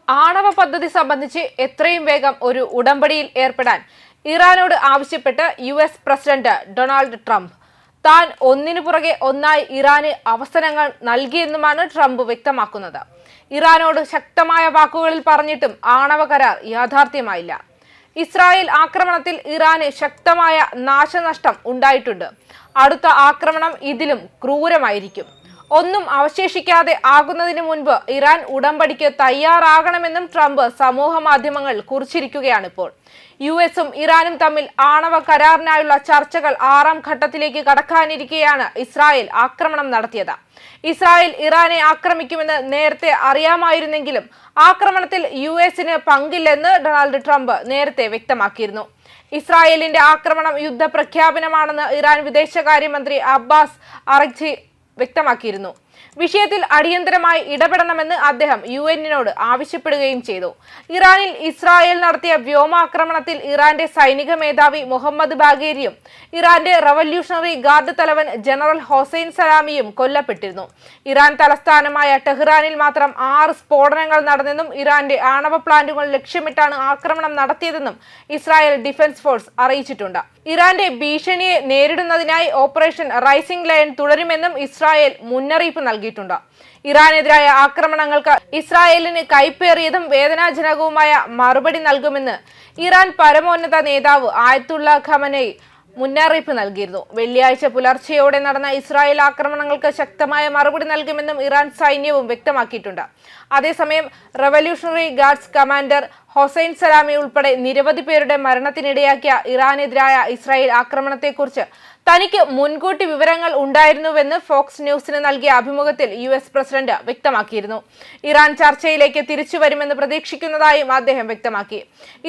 ആണവ പദ്ധതി സംബന്ധിച്ച് എത്രയും വേഗം ഒരു ഉടമ്പടിയിൽ ഏർപ്പെടാൻ ഇറാനോട് ആവശ്യപ്പെട്ട് യുഎസ് പ്രസിഡന്റ് ഡൊണാൾഡ് ട്രംപ്. താൻ ഒന്നിനു പുറകെ ഒന്നായി ഇറാന് അവസരങ്ങൾ നൽകിയെന്നുമാണ് ട്രംപ് വ്യക്തമാക്കുന്നത്. ഇറാനോട് ശക്തമായ വാക്കുകളിൽ പറഞ്ഞിട്ടും ആണവ കരാർ യാഥാർത്ഥ്യമായില്ല. ഇസ്രായേൽ ആക്രമണത്തിൽ ഇറാന് ശക്തമായ നാശനഷ്ടം ഉണ്ടായിട്ടുണ്ട്. അടുത്ത ആക്രമണം ഇതിലും ക്രൂരമായിരിക്കും. ഒന്നും അവശേഷിക്കാതെ ആകുന്നതിന് മുൻപ് ഇറാൻ ഉടമ്പടിക്ക് തയ്യാറാകണമെന്നും ട്രംപ് സമൂഹ മാധ്യമങ്ങളിൽ കുറിച്ചിരിക്കുകയാണിപ്പോൾ. യുഎസും ഇറാനും തമ്മിൽ ആണവ കരാറിനായുള്ള ചർച്ചകൾ 6ാം ഘട്ടത്തിലേക്ക് കടക്കാനിരിക്കെയാണ് ഇസ്രായേൽ ആക്രമണം നടത്തിയത്. ഇസ്രായേൽ ഇറാനെ ആക്രമിക്കുമെന്ന് നേരത്തെ അറിയാമായിരുന്നെങ്കിലും ആക്രമണത്തിൽ യുഎസിന് പങ്കില്ലെന്ന് ഡൊണാൾഡ് ട്രംപ് നേരത്തെ വ്യക്തമാക്കിയിരുന്നു. ഇസ്രായേലിന്റെ ആക്രമണം യുദ്ധപ്രഖ്യാപനമാണെന്ന് ഇറാൻ വിദേശകാര്യമന്ത്രി അബ്ബാസ് അറഗ്ചി വ്യക്തമാക്കിയിരുന്നു. വിഷയത്തിൽ അടിയന്തരമായി ഇടപെടണമെന്ന് അദ്ദേഹം യുഎന്നിനോട് ആവശ്യപ്പെടുകയും ചെയ്തു. ഇറാനിൽ ഇസ്രായേൽ നടത്തിയ വ്യോമാക്രമണത്തിൽ ഇറാന്റെ സൈനിക മേധാവി മുഹമ്മദ് ബാഗേരിയും ഇറാന്റെ റവല്യൂഷണറി ഗാർഡ് തലവൻ ജനറൽ ഹൊസൈൻ സലാമിയും കൊല്ലപ്പെട്ടിരുന്നു. ഇറാൻ തലസ്ഥാനമായ ടെഹ്റാനിൽ മാത്രം 6 സ്ഫോടനങ്ങൾ നടന്നെന്നും ഇറാന്റെ ആണവ പ്ലാന്റുകൾ ലക്ഷ്യമിട്ടാണ് ആക്രമണം നടത്തിയതെന്നും ഇസ്രായേൽ ഡിഫൻസ് ഫോഴ്സ് അറിയിച്ചിട്ടുണ്ട്. ഇറാന്റെ ഭീഷണിയെ നേരിടുന്നതിനായി ഓപ്പറേഷൻ റൈസിംഗ് ലയൺ തുടരുമെന്നും ഇസ്രായേൽ മുന്നറിയിപ്പ് നൽകിയിട്ടുണ്ട്. ഇറാനെതിരായ ആക്രമണങ്ങൾക്ക് ഇസ്രായേലിന് കൈപ്പേറിയതും വേദനാജനകവുമായ മറുപടി നൽകുമെന്ന് ഇറാൻ പരമോന്നത നേതാവ് ആയത്തുള്ള ഖമനേയി മുന്നറിയിപ്പ് നൽകിയിരുന്നു. വെള്ളിയാഴ്ച പുലർച്ചെയോടെ നടന്ന ഇസ്രായേൽ ആക്രമണങ്ങൾക്ക് ശക്തമായ മറുപടി നൽകുമെന്നും ഇറാൻ സൈന്യവും വ്യക്തമാക്കിയിട്ടുണ്ട്. അതേസമയം revolutionary guards commander Hossein Salami ഉൾപ്പെടെ നിരവധി പേരുടെ മരണത്തിനിടയാക്കിയ ഇറാനെതിരായ ഇസ്രായേൽ ആക്രമണത്തെക്കുറിച്ച് തനിക്ക് മുൻകൂട്ടി വിവരങ്ങൾ ഉണ്ടായിരുന്നുവെന്ന് ഫോക്സ് ന്യൂസിന് നൽകിയ അഭിമുഖത്തിൽ യുഎസ് പ്രസിഡന്റ് വ്യക്തമാക്കിയിരുന്നു. ഇറാൻ ചർച്ചയിലേക്ക് തിരിച്ചു വരുമെന്ന് പ്രതീക്ഷിക്കുന്നതായും അദ്ദേഹം വ്യക്തമാക്കി.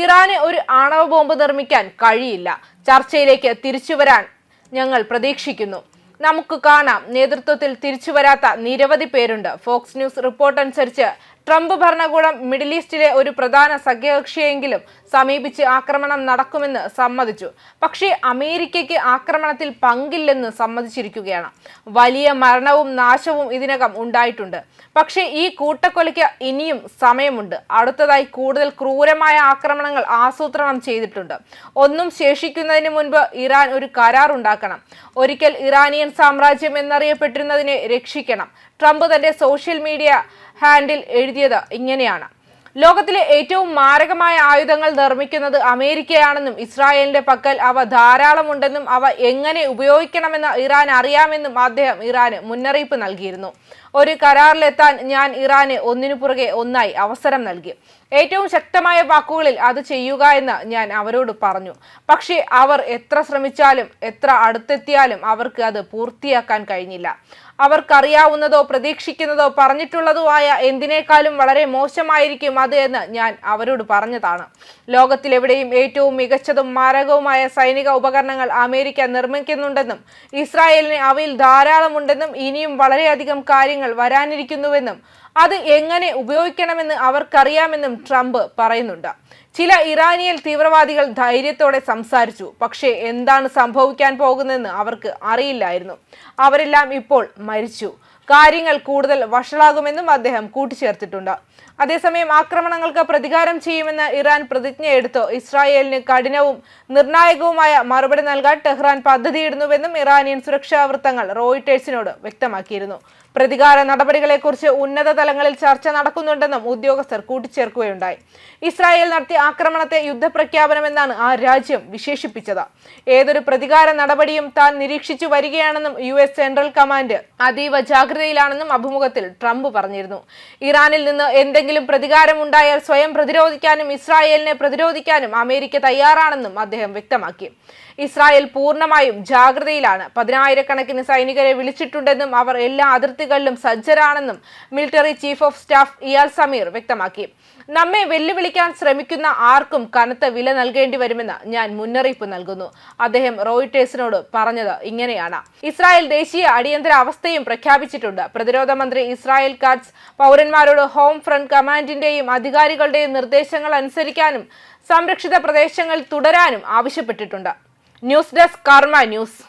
ഇറാന് ഒരു ആണവ ബോംബ് നിർമ്മിക്കാൻ കഴിയില്ല. ചർച്ചയിലേക്ക് തിരിച്ചുവരാൻ ഞങ്ങൾ പ്രതീക്ഷിക്കുന്നു. നമുക്ക് കാണാം, നേതൃത്വത്തിൽ തിരിച്ചുവരാത്ത നിരവധി പേരുണ്ട്. ഫോക്സ് ന്യൂസ് റിപ്പോർട്ട് അനുസരിച്ച് ട്രംപ് ഭരണകൂടം മിഡിൽ ഈസ്റ്റിലെ ഒരു പ്രധാന സഖ്യകക്ഷിയെങ്കിലും സമീപിച്ച് ആക്രമണം നടക്കുമെന്ന് സമ്മതിച്ചു. പക്ഷേ അമേരിക്കയ്ക്ക് ആക്രമണത്തിൽ പങ്കില്ലെന്ന് സമ്മതിച്ചിരിക്കുകയാണ്. വലിയ മരണവും നാശവും ഇതിനകം ഉണ്ടായിട്ടുണ്ട്. പക്ഷേ ഈ കൂട്ടക്കൊലയ്ക്ക് ഇനിയും സമയമുണ്ട്. അടുത്തതായി കൂടുതൽ ക്രൂരമായ ആക്രമണങ്ങൾ ആസൂത്രണം ചെയ്തിട്ടുണ്ട്. ഒന്നും ശേഷിക്കുന്നതിന് മുൻപ് ഇറാൻ ഒരു കരാർ ഉണ്ടാക്കണം. ഒരിക്കൽ ഇറാനിയൻ സാമ്രാജ്യം എന്നറിയപ്പെട്ടിരുന്നതിനെ രക്ഷിക്കണം. ട്രംപ് തന്റെ സോഷ്യൽ മീഡിയ ഹാൻഡിൽ എഴുതിയത് ഇങ്ങനെയാണ്: ലോകത്തിലെ ഏറ്റവും മാരകമായ ആയുധങ്ങൾ നിർമ്മിക്കുന്നത് അമേരിക്കയാണെന്നും ഇസ്രായേലിന്റെ പക്കൽ അവ ധാരാളമുണ്ടെന്നും അവ എങ്ങനെ ഉപയോഗിക്കണമെന്ന് ഇറാൻ അറിയാമെന്നും അദ്ദേഹം ഇറാന് മുന്നറിയിപ്പ് നൽകിയിരുന്നു. ഒരു കരാറിലെത്താൻ ഞാൻ ഇറാന് ഒന്നിനു പുറകെ ഒന്നായി അവസരം നൽകി. ഏറ്റവും ശക്തമായ വാക്കുകളിൽ അത് ചെയ്യുക എന്ന് ഞാൻ അവരോട് പറഞ്ഞു. പക്ഷേ അവർ എത്ര ശ്രമിച്ചാലും എത്ര അടുത്തെത്തിയാലും അവർക്ക് അത് പൂർത്തിയാക്കാൻ കഴിഞ്ഞില്ല. അവർക്കറിയാവുന്നതോ പ്രതീക്ഷിക്കുന്നതോ പറഞ്ഞിട്ടുള്ളതോ ആയ എന്തിനേക്കാളും വളരെ മോശമായിരിക്കും അത് എന്ന് ഞാൻ അവരോട് പറഞ്ഞതാണ്. ലോകത്തിലെവിടെയും ഏറ്റവും മികച്ചതും മാരകവുമായ സൈനിക ഉപകരണങ്ങൾ അമേരിക്ക നിർമ്മിക്കുന്നുണ്ടെന്നും ഇസ്രായേലിന് അവയിൽ ധാരാളമുണ്ടെന്നും ഇനിയും വളരെയധികം കാര്യങ്ങൾ വരാനിരിക്കുന്നുവെന്നും അത് എങ്ങനെ ഉപയോഗിക്കണമെന്ന് അവർക്കറിയാമെന്നും ട്രംപ് പറയുന്നുണ്ട്. ചില ഇറാനിയൻ തീവ്രവാദികൾ ധൈര്യത്തോടെ സംസാരിച്ചു. പക്ഷേ എന്താണ് സംഭവിക്കാൻ പോകുന്നതെന്ന് അവർക്ക് അറിയില്ലായിരുന്നു. അവരെല്ലാം ഇപ്പോൾ മരിച്ചു. കാര്യങ്ങൾ കൂടുതൽ വഷളാകുമെന്നും അദ്ദേഹം കൂട്ടിച്ചേർത്തിട്ടുണ്ട്. അതേസമയം ആക്രമണങ്ങൾക്ക് പ്രതികാരം ചെയ്യുമെന്ന് ഇറാൻ പ്രതിജ്ഞയെടുത്ത് ഇസ്രായേലിന് കഠിനവും നിർണായകവുമായ മറുപടി നൽകാൻ ടെഹ്റാൻ പദ്ധതിയിടുന്നുവെന്നും ഇറാനിയൻ സുരക്ഷാ വൃത്തങ്ങൾ റോയിട്ടേഴ്സിനോട് വ്യക്തമാക്കിയിരുന്നു. പ്രതികാര നടപടികളെക്കുറിച്ച് ഉന്നത തലങ്ങളിൽ ചർച്ച നടക്കുന്നുണ്ടെന്നും ഉദ്യോഗസ്ഥർ കൂട്ടിച്ചേർക്കുകയുണ്ടായി. ഇസ്രായേൽ നടത്തിയ ആക്രമണത്തെ യുദ്ധപ്രഖ്യാപനമെന്നാണ് ആ രാജ്യം വിശേഷിപ്പിച്ചത്. ഏതൊരു പ്രതികാര നടപടിയും താൻ നിരീക്ഷിച്ചു വരികയാണെന്നും യുഎസ് സെൻട്രൽ കമാൻഡ് അതീവ ജാഗ്രതയിലാണെന്നും അഭിമുഖത്തിൽ ട്രംപ് പറഞ്ഞിരുന്നു. ഇറാനിൽ നിന്ന് എന്തെങ്കിലും പ്രതികാരം ഉണ്ടായാൽ സ്വയം പ്രതിരോധിക്കാനും ഇസ്രായേലിനെ പ്രതിരോധിക്കാനും അമേരിക്ക തയ്യാറാണെന്നും അദ്ദേഹം വ്യക്തമാക്കി. ഇസ്രായേൽ പൂർണ്ണമായും ജാഗ്രതയിലാണ്. 10,000-കണക്കിന് സൈനികരെ വിളിച്ചിട്ടുണ്ടെന്നും അവർ എല്ലാ അതിർത്തികളിലും സജ്ജരാണെന്നും military chief of staff ഇയാൽ Sameer വ്യക്തമാക്കി. നമ്മെ വെല്ലുവിളിക്കാൻ ശ്രമിക്കുന്ന ആർക്കും കനത്ത വില നൽകേണ്ടി വരുമെന്ന് ഞാൻ മുന്നറിയിപ്പ് നൽകുന്നു. അദ്ദേഹം റോയിട്ടേഴ്സിനോട് പറഞ്ഞത് ഇങ്ങനെയാണ്: ഇസ്രായേൽ ദേശീയ അടിയന്തര അവസ്ഥയും പ്രഖ്യാപിച്ചിട്ടുണ്ട്. പ്രതിരോധ മന്ത്രി ഇസ്രായേൽ കാറ്റ്സ് പൗരന്മാരോട് ഹോം ഫ്രണ്ട് കമാൻഡിന്റെയും അധികാരികളുടെയും നിർദ്ദേശങ്ങൾ അനുസരിക്കാനും സംരക്ഷിത പ്രദേശങ്ങൾ തുടരാനും ആവശ്യപ്പെട്ടിട്ടുണ്ട്. ന്യൂസ് ഡെസ്ക് കർമ്മ ന്യൂസ്.